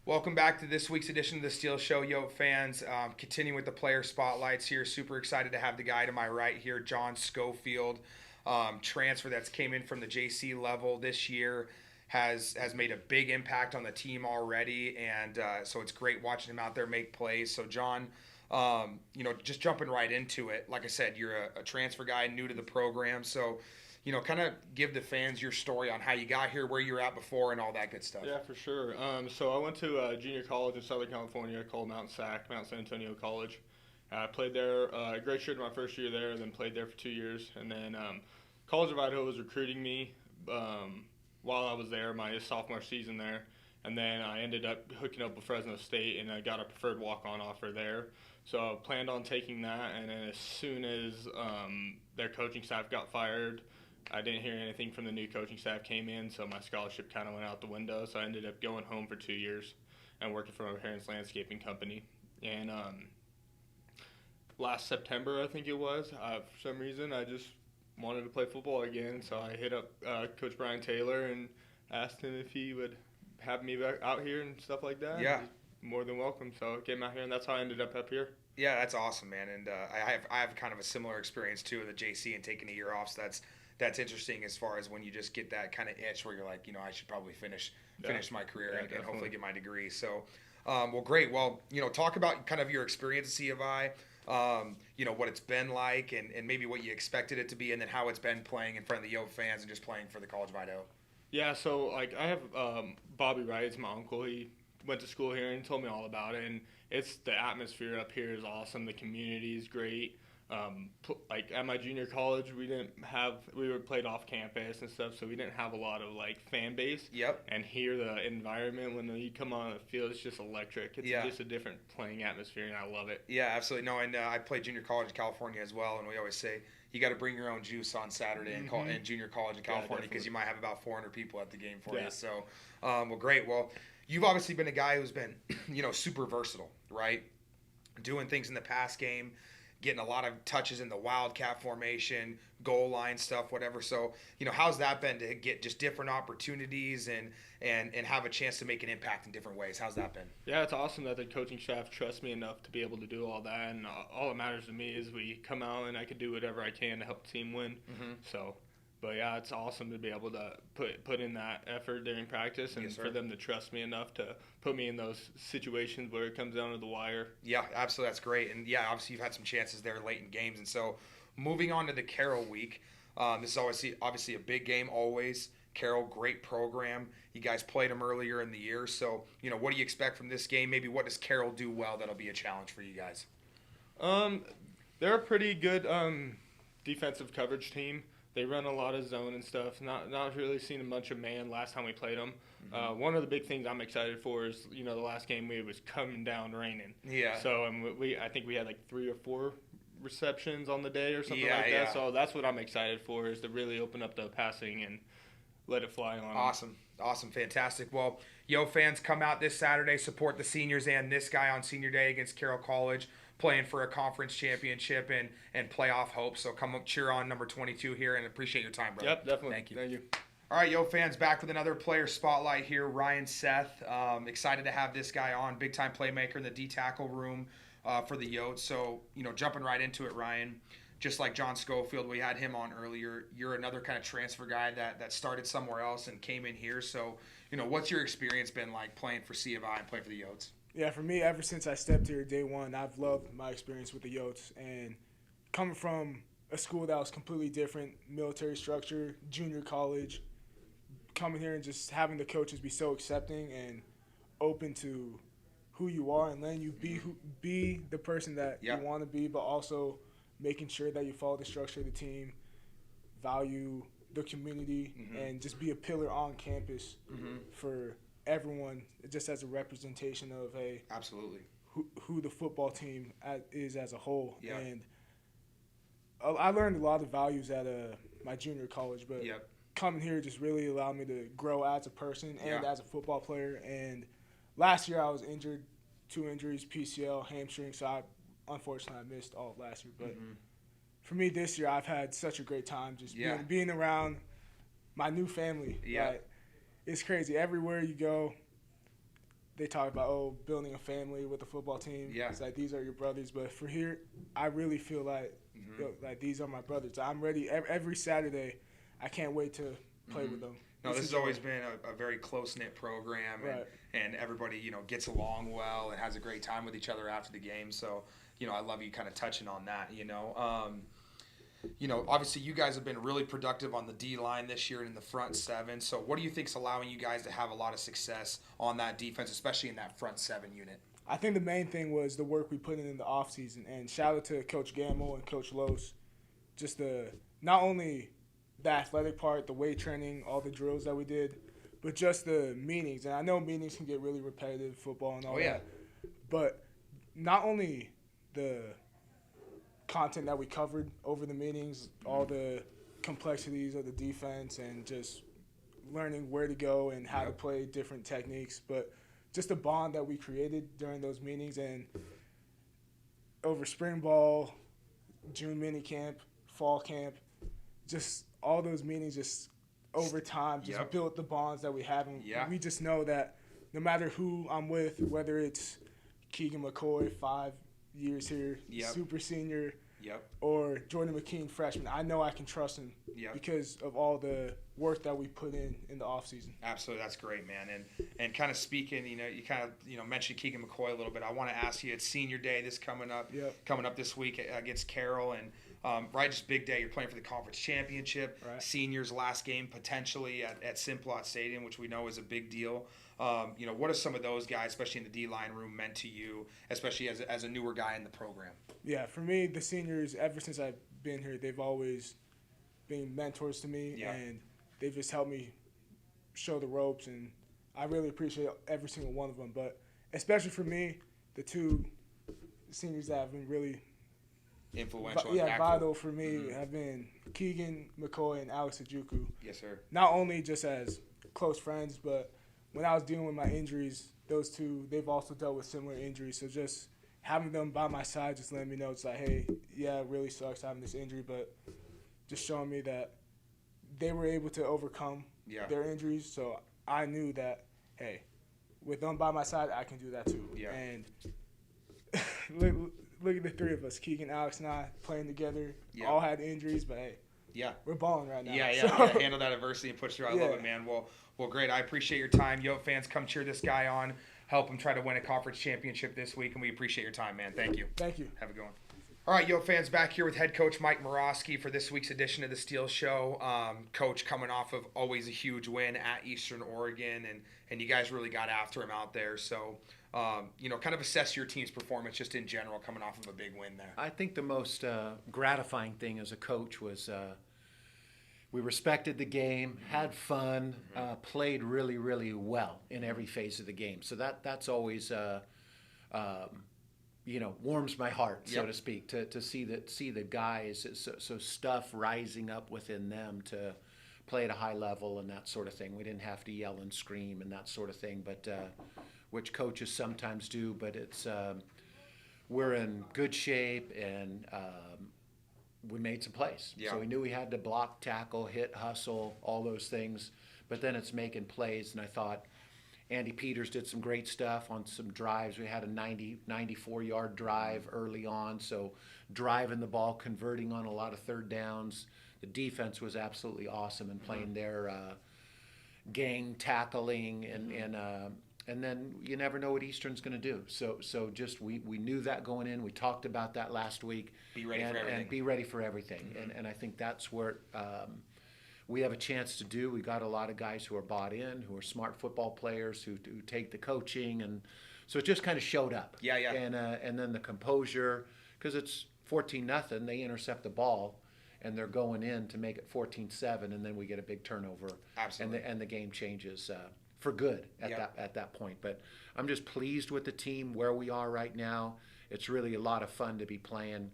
Welcome back to this week's edition of the Steel Show, Yote fans. Continuing with the player spotlights here. Super excited to have the guy to my right here, John Schofield, transfer that's came in from the JC level this year. Has made a big impact on the team already, and so it's great watching him out there make plays. So, John, just jumping right into it. Like I said, you're a transfer guy, new to the program, so kind of give the fans your story on how you got here, where you were at before, and all that good stuff. Yeah, for sure. So I went to junior college in Southern California called Mount SAC, Mount San Antonio College. I played there a great year my first year there, and then played there for 2 years. And then College of Idaho was recruiting me while I was there, my sophomore season there. And then I ended up hooking up with Fresno State, and I got a preferred walk-on offer there. So I planned on taking that, and then as soon as their coaching staff got fired, I didn't hear anything from the new coaching staff came in, so my scholarship kind of went out the window. So I ended up going home for 2 years and working for my parents' landscaping company. And last September, I think it was, for some reason, I just wanted to play football again. So I hit up Coach Brian Taylor and asked him if he would have me back out here and stuff like that. Yeah. He's more than welcome. So I came out here, and that's how I ended up here. Yeah, that's awesome, man. And I have kind of a similar experience too with the JC and taking a year off. So that's interesting as far as when you just get that kind of itch where you're like, I should probably finish my career and hopefully get my degree. So, well, great. Well, talk about kind of your experience at C of I, what it's been like and maybe what you expected it to be, and then how it's been playing in front of the Yote fans and just playing for the College of Idaho. Yeah, so I have Bobby Wright, it's my uncle. He went to school here and told me all about it. And it's the atmosphere up here is awesome. The community is great. Like at my junior college, we were played off campus and stuff, so we didn't have a lot of fan base. Yep. And here, the environment when you come on the field, it's just electric. It's just a different playing atmosphere, and I love it. Yeah, absolutely. No, and I played junior college in California as well, and we always say you got to bring your own juice on Saturday in junior college in California because you might have about 400 people at the game for you. So, well, great. Well, you've obviously been a guy who's been, super versatile, right? Doing things in the pass game, getting a lot of touches in the wildcat formation, goal line stuff, whatever. So, how's that been to get just different opportunities and have a chance to make an impact in different ways? How's that been? Yeah, it's awesome that the coaching staff trusts me enough to be able to do all that. And all that matters to me is we come out and I can do whatever I can to help the team win. Mm-hmm. So, but yeah, it's awesome to be able to put in that effort during practice and for them to trust me enough to put me in those situations where it comes down to the wire. Yeah, absolutely. That's great. And yeah, obviously you've had some chances there late in games. And so moving on to the Carroll week, this is obviously a big game always. Carroll, great program. You guys played them earlier in the year. So, what do you expect from this game? Maybe what does Carroll do well that'll be a challenge for you guys? They're a pretty good defensive coverage team. They run a lot of zone and stuff. Not really seen a bunch of man last time we played them. Mm-hmm. One of the big things I'm excited for is the last game it was coming down raining. Yeah. So I think we had 3 or 4 receptions on the day or something like that. Yeah. So that's what I'm excited for is to really open up the passing and let it fly on. Awesome, fantastic. Well, fans, come out this Saturday, support the seniors and this guy on senior day against Carroll College, playing for a conference championship and playoff hopes. So come up, cheer on number 22 here, and appreciate your time, brother. Yep, definitely. Thank you. Thank you. All right, fans, back with another player spotlight here. Ryan Seth. Excited to have this guy on, big-time playmaker in the D-tackle room for the Yotes. So, jumping right into it, Ryan, just like John Schofield, we had him on earlier. You're another kind of transfer guy that started somewhere else and came in here. So, what's your experience been like playing for C of I and playing for the Yotes? Yeah, for me, ever since I stepped here day one, I've loved my experience with the Yotes. And coming from a school that was completely different, military structure, junior college, coming here and just having the coaches be so accepting and open to who you are and letting you be the person that you want to be, but also making sure that you follow the structure of the team, value the community, and just be a pillar on campus for everyone, just as a representation of absolutely who the football team is as a whole. And I learned a lot of values at my junior college, but coming here just really allowed me to grow as a person and as a football player. And last year I was injured, 2 injuries, PCL, hamstring, so unfortunately I missed all of last year. But for me this year, I've had such a great time just being around my new family. Like, it's crazy. Everywhere you go, they talk about building a family with a football team. Yeah. It's like these are your brothers, but for here, I really feel like like these are my brothers. I'm ready every Saturday. I can't wait to play with them. No, this has always been a very close-knit program, and everybody, gets along well and has a great time with each other after the game. So, I love you kind of touching on that, Obviously you guys have been really productive on the D-line this year and in the front seven. So what do you think is allowing you guys to have a lot of success on that defense, especially in that front seven unit? I think the main thing was the work we put in the offseason. And shout out to Coach Gamble and Coach Los. Just not only the athletic part, the weight training, all the drills that we did, but just the meetings. And I know meetings can get really repetitive, football and all that. But not only the content that we covered over the meetings, all the complexities of the defense and just learning where to go and how to play different techniques, but just the bond that we created during those meetings and over spring ball, June mini camp, fall camp, just all those meetings just over time just built the bonds that we have. And we just know that no matter who I'm with, whether it's Keegan McCoy, 5 years here, super senior, or Jordan McKean, freshman, I know I can trust him because of all the work that we put in the offseason. Absolutely, that's great, man. And kind of speaking, you kind of mentioned Keegan McCoy a little bit. I want to ask you, it's senior day this coming up this week against Carroll, and just big day. You're playing for the conference championship. Right. Seniors' last game potentially at Simplot Stadium, which we know is a big deal. What are some of those guys, especially in the D-line room, meant to you, especially as a newer guy in the program? Yeah, for me, the seniors, ever since I've been here, they've always been mentors to me, and they've just helped me show the ropes, and I really appreciate every single one of them. But especially for me, the two seniors that have been really influential, vital for me have been Keegan McCoy and Alex Ajuku. Yes, sir. Not only just as close friends, but when I was dealing with my injuries, those two, they've also dealt with similar injuries. So just having them by my side, just letting me know it's like, hey, it really sucks having this injury, but just showing me that they were able to overcome their injuries. So I knew that, hey, with them by my side, I can do that too. Yeah. And look at the three of us, Keegan, Alex, and I playing together. All had injuries, but hey, we're balling right now. Handle that adversity and push through. I love it, man. Well, great. I appreciate your time. Yote fans, come cheer this guy on. Help him try to win a conference championship this week, and we appreciate your time, man. Thank you. Thank you. Have a good one. All right, Yote fans, back here with head coach Mike Morosky for this week's edition of the Steel Show. Coach coming off of always a huge win at Eastern Oregon, and you guys really got after him out there. So, kind of assess your team's performance just in general coming off of a big win there. I think the most gratifying thing as a coach was we respected the game, had fun, played really, really well in every phase of the game. So that's always warms my heart, so to speak, to see the guys, so stuff rising up within them to play at a high level and that sort of thing. We didn't have to yell and scream and that sort of thing, but which coaches sometimes do. But it's we're in good shape, and we made some plays. So we knew we had to block, tackle, hit, hustle, all those things. But then it's making plays, and I thought Andy Peters did some great stuff on some drives. We had a 94-yard drive early on, so driving the ball, converting on a lot of third downs. The defense was absolutely awesome in playing their gang tackling, and then you never know what Eastern's going to do. So just we knew that going in. We talked about that last week. Be ready for everything. And be ready for everything. And I think that's where we have a chance to do. We got a lot of guys who are bought in, who are smart football players, who take the coaching, and so it just kind of showed up. And then the composure, because it's 14-0, they intercept the ball, and they're going in to make it 14-7, and then we get a big turnover. Absolutely. And the game changes for good at that point. But I'm just pleased with the team where we are right now. It's really a lot of fun to be playing.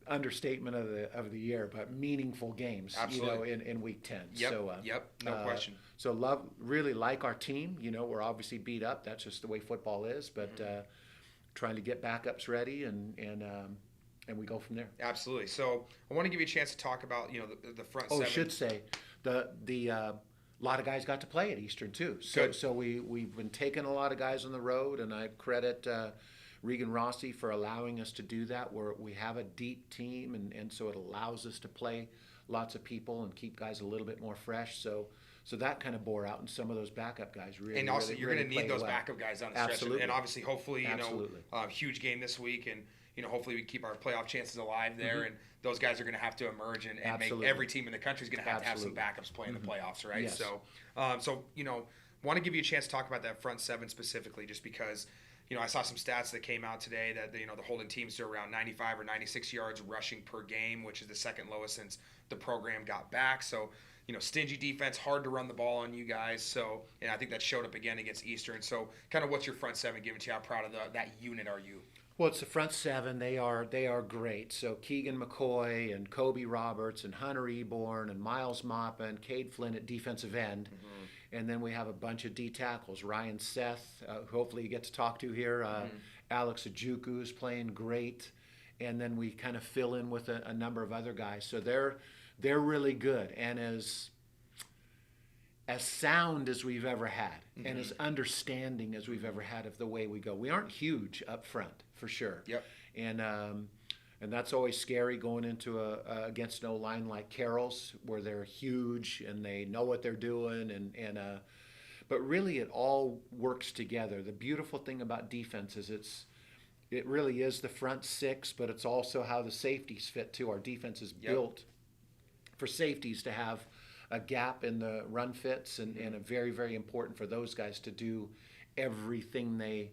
Understatement of the year, but meaningful games. Absolutely. In week 10. No question. So really like our team. We're obviously beat up. That's just the way football is. But trying to get backups ready, and we go from there. Absolutely. So I want to give you a chance to talk about the front seven. I should say the a lot of guys got to play at Eastern too. Good. So we've been taking a lot of guys on the road, and I credit Regan Rossi for allowing us to do that. We have a deep team, and so it allows us to play lots of people and keep guys a little bit more fresh. So that kind of bore out, and some of those backup guys really. And also, really, you're really going to need played those well. backup guys on the stretch. Absolutely. And obviously, hopefully, Absolutely. Huge game this week. And, hopefully we keep our playoff chances alive there. And those guys are going to have to emerge and make Absolutely. every team in the country is going to have some Absolutely. backups playing the playoffs, right? Yes. So, want to give you a chance to talk about that front seven specifically just because, I saw some stats that came out today that, they're holding teams to around 95 or 96 yards rushing per game, which is the second lowest since the program got back. So, stingy defense, hard to run the ball on you guys. So, and I think that showed up again against Eastern. So, kind of what's your front seven giving to you? How proud of that unit are you? Well, it's the front seven. They are great. So Keegan McCoy and Kobe Roberts and Hunter Eborn and Miles Moppa, Cade Flynn at defensive end. And then we have a bunch of D tackles. Ryan Seth, who hopefully you get to talk to here. Alex Ajuku is playing great. And then we kind of fill in with a number of other guys. So they're really good. And as sound as we've ever had and as understanding as we've ever had of the way we go. We aren't huge up front, for sure. Yep. And that's always scary going into against an O-line like Carroll's, where they're huge and they know what they're doing. But really it all works together. The beautiful thing about defense is it really is the front six, but it's also how the safeties fit too. Our defense is built for safeties to have a gap in the run fits, and a very, very important for those guys to do everything right,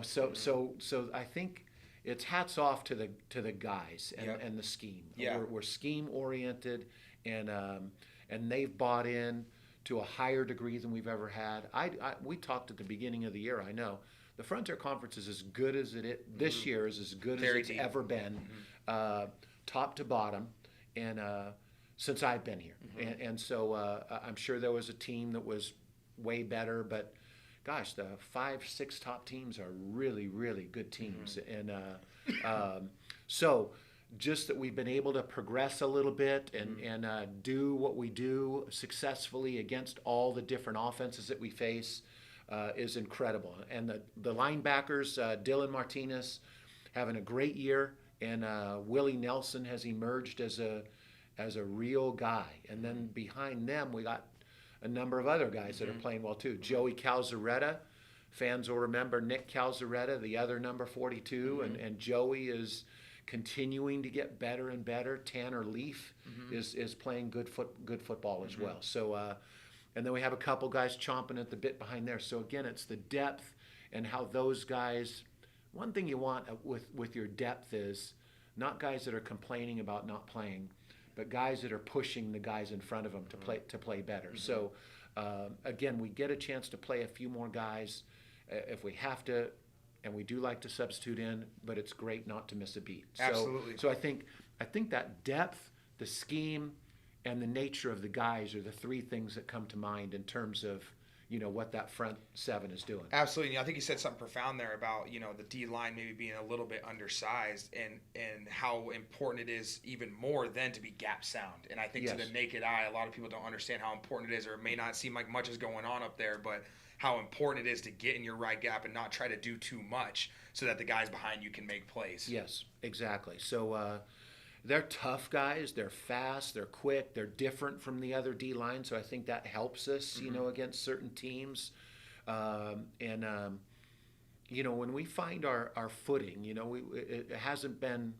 So I think it's hats off to the guys and the scheme. Yeah. We're scheme oriented, and they've bought in to a higher degree than we've ever had. We talked at the beginning of the year. I know the Frontier Conference is as good as this year is as good Very as it's deep. ever been, top to bottom, and since I've been here. And so I'm sure there was a team that was way better, but gosh, the 5-6 top teams are really, really good teams. And so just that we've been able to progress a little bit and do what we do successfully against all the different offenses that we face is incredible. And the linebackers, Dylan Martinez, having a great year, and Willie Nelson has emerged as a real guy. And then behind them, we got a number of other guys that are playing well too. Joey Calzaretta, fans will remember Nick Calzaretta, the other number 42, and Joey is continuing to get better and better. Tanner Leaf is playing good football as well. So, and then we have a couple guys chomping at the bit behind there. So again, it's the depth and how those guys. One thing you want with your depth is not guys that are complaining about not playing, but guys that are pushing the guys in front of them to play better. So again, we get a chance to play a few more guys if we have to, and we do like to substitute in, but it's great not to miss a beat. Absolutely. So I think that depth, the scheme, and the nature of the guys are the three things that come to mind in terms of what that front seven is doing. Absolutely. I think you said something profound there about, the D line maybe being a little bit undersized and how important it is even more than to be gap sound. And I think to the naked eye, a lot of people don't understand how important it is, or it may not seem like much is going on up there, but how important it is to get in your right gap and not try to do too much so that the guys behind you can make plays. Yes, exactly. So they're tough guys. They're fast. They're quick. They're different from the other D line. So I think that helps us, against certain teams. When we find our footing, it hasn't been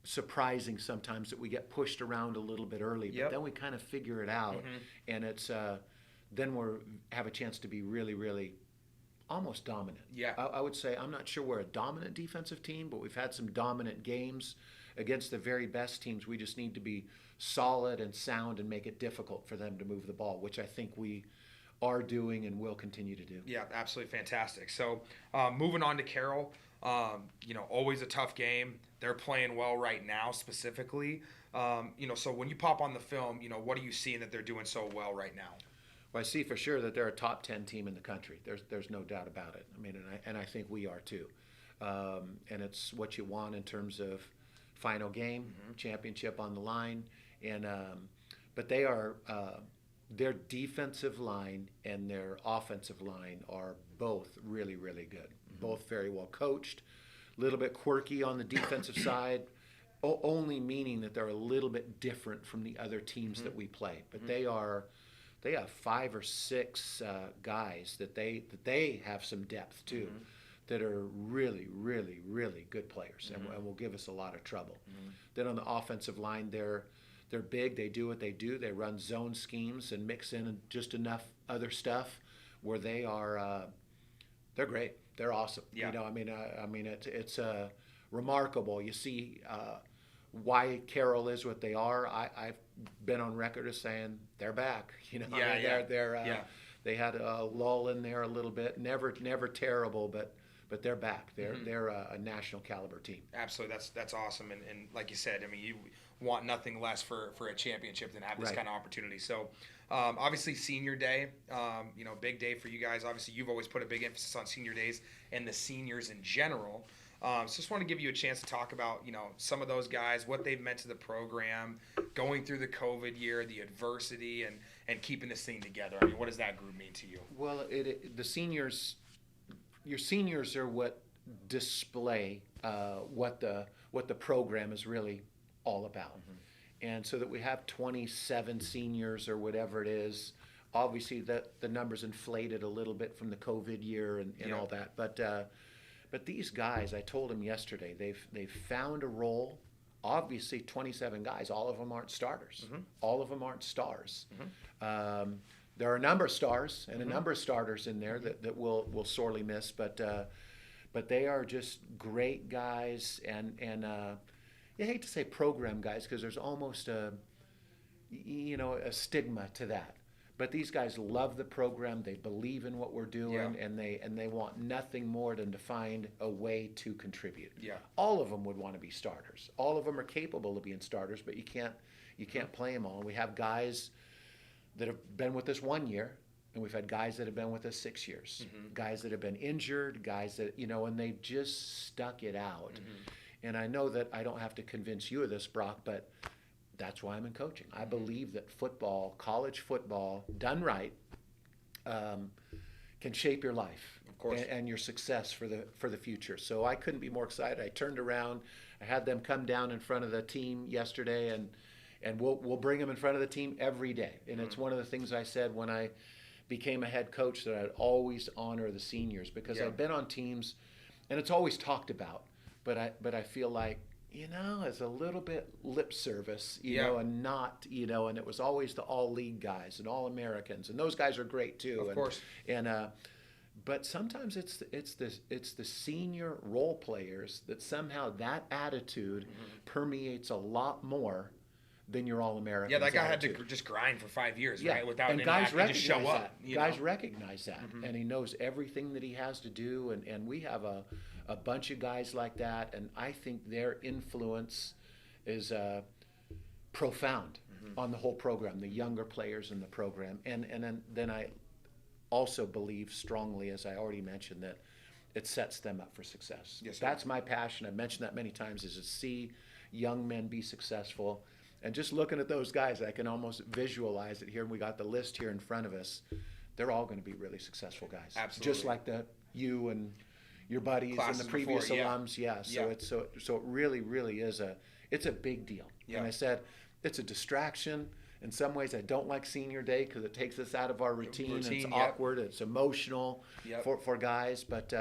surprising sometimes that we get pushed around a little bit early, but then we kind of figure it out, and it's then we have a chance to be really, really almost dominant. Yeah. I would say I'm not sure we're a dominant defensive team, but we've had some dominant games against the very best teams. We just need to be solid and sound and make it difficult for them to move the ball, which I think we are doing and will continue to do. Yeah, absolutely fantastic. So moving on to Carroll, always a tough game. They're playing well right now specifically. So when you pop on the film, what are you seeing that they're doing so well right now? Well, I see for sure that they're a top 10 team in the country. There's no doubt about it. I mean, and I think we are too. And it's what you want in terms of final game, championship on the line. And but they are their defensive line and their offensive line are both really, really good. Both very well coached, a little bit quirky on the defensive side, only meaning that they're a little bit different from the other teams that we play. But they have 5 or 6 guys that they have some depth too, that are really, really, really good players and will give us a lot of trouble. Then on the offensive line, they're big. They do what they do. They run zone schemes and mix in just enough other stuff where they are. They're great. They're awesome. Yeah. You know, I mean, it's remarkable. You see why Carroll is what they are. I've been on record as saying they're back. You know, Yeah, I mean, yeah. they're they had a lull in there a little bit. Never terrible, but they're back. They're a national caliber team. Absolutely, that's awesome, and like you said, I mean, you want nothing less for a championship than have this Right. kind of opportunity. So, obviously, senior day, big day for you guys. Obviously, you've always put a big emphasis on senior days and the seniors in general. So just want to give you a chance to talk about, some of those guys, what they've meant to the program, going through the COVID year, the adversity, and keeping this thing together. I mean, what does that group mean to you? Well, the seniors, your seniors are what display what the program is really all about. And so that we have 27 seniors or whatever it is, obviously the numbers inflated a little bit from the COVID year and Yeah. all that. But these guys, I told them yesterday, they've found a role. Obviously, 27 guys, all of them aren't starters. All of them aren't stars. There are a number of stars and a number of starters in there that we'll sorely miss, but they are just great guys, and you hate to say program guys because there's almost a stigma to that. But these guys love the program. They believe in what we're doing, Yeah. and they want nothing more than to find a way to contribute. Yeah. All of them would want to be starters. All of them are capable of being starters, but you can't play them all. We have guys that have been with us 1 year, and we've had guys that have been with us 6 years. Guys that have been injured, guys that and they've just stuck it out. And I know that I don't have to convince you of this, Brock, but that's why I'm in coaching. I believe that football, college football, done right, can shape your life, Of course. and your success for the future. So I couldn't be more excited. I turned around, I had them come down in front of the team yesterday, and we'll bring them in front of the team every day. And it's one of the things I said when I became a head coach, that I'd always honor the seniors, because Yeah. I've been on teams, and it's always talked about, but I feel like, it's a little bit lip service, Yeah. and not, and it was always the all league guys and all Americans, and those guys are great too. Of course. But sometimes it's the senior role players that somehow that attitude permeates a lot more than your all Americans. Yeah, that guy had attitude. to just grind for 5 years, Yeah, right? Without and any guys act, just show recognize up. that. Guys recognize that, and he knows everything that he has to do, and we have a bunch of guys like that, and I think their influence is profound on the whole program, the younger players in the program, and then I also believe strongly, as I already mentioned, that it sets them up for success. Yes, sir. That's my passion. I've mentioned that many times, is to see young men be successful. And just looking at those guys, I can almost visualize it here. We got the list here in front of us. They're all going to be really successful guys. Absolutely. Just like you and your buddies Classes and the previous before, yeah. alums. Yeah. So Yeah. so it really is a big deal. Yeah. And I said it's a distraction. In some ways, I don't like senior day because it takes us out of our routine. It's Yep. awkward. It's emotional Yep. for guys, but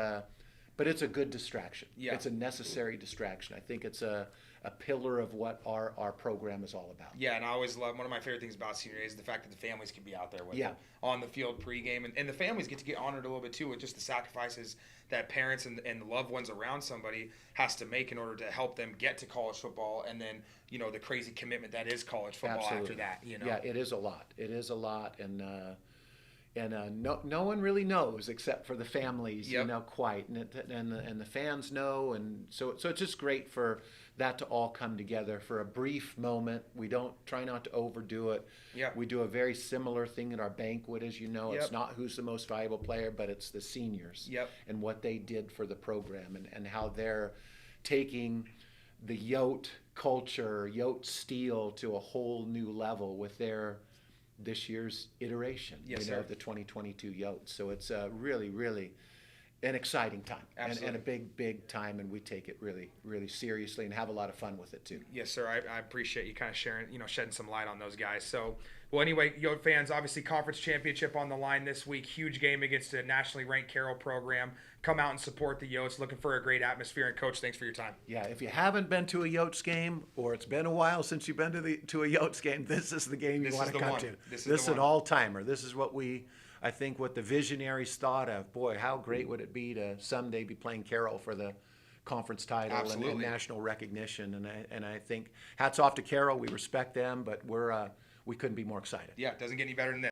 it's a good distraction. Yeah. It's a necessary distraction. I think it's a pillar of what our program is all about. Yeah, and I always love, one of my favorite things about senior day is the fact that the families can be out there with Yeah. them on the field pregame, and the families get to get honored a little bit too with just the sacrifices that parents and the loved ones around somebody has to make in order to help them get to college football, and then the crazy commitment that is college football Absolutely. after that. Yeah, it is a lot. It is a lot, and no one really knows except for the families, Yep. quite, and the fans know, and so it's just great for that to all come together for a brief moment. We don't try not to overdo it. Yeah. We do a very similar thing at our banquet, as you know. Yep. It's not who's the most valuable player, but it's the seniors Yep. and what they did for the program, and how they're taking the Yote culture, Yote steel to a whole new level with their this year's iteration, Yes, you know, sir. of the 2022 Yote. So it's really, really an exciting time and a big time, and we take it really, really seriously and have a lot of fun with it too. Yes, sir. I appreciate you kind of sharing, shedding some light on those guys. So, well, anyway, Yote fans, obviously conference championship on the line this week. Huge game against a nationally ranked Carroll program. Come out and support the Yotes. Looking for a great atmosphere. And Coach, thanks for your time. Yeah, if you haven't been to a Yotes game, or it's been a while since you've been to a Yotes game, this is the game you This want is to the come one. to. This is This is the an one. all-timer. This is what I think what the visionaries thought of. Boy, how great would it be to someday be playing Carroll for the conference title and Absolutely. national recognition? And I think hats off to Carroll. We respect them, but we couldn't be more excited. Yeah, it doesn't get any better than this.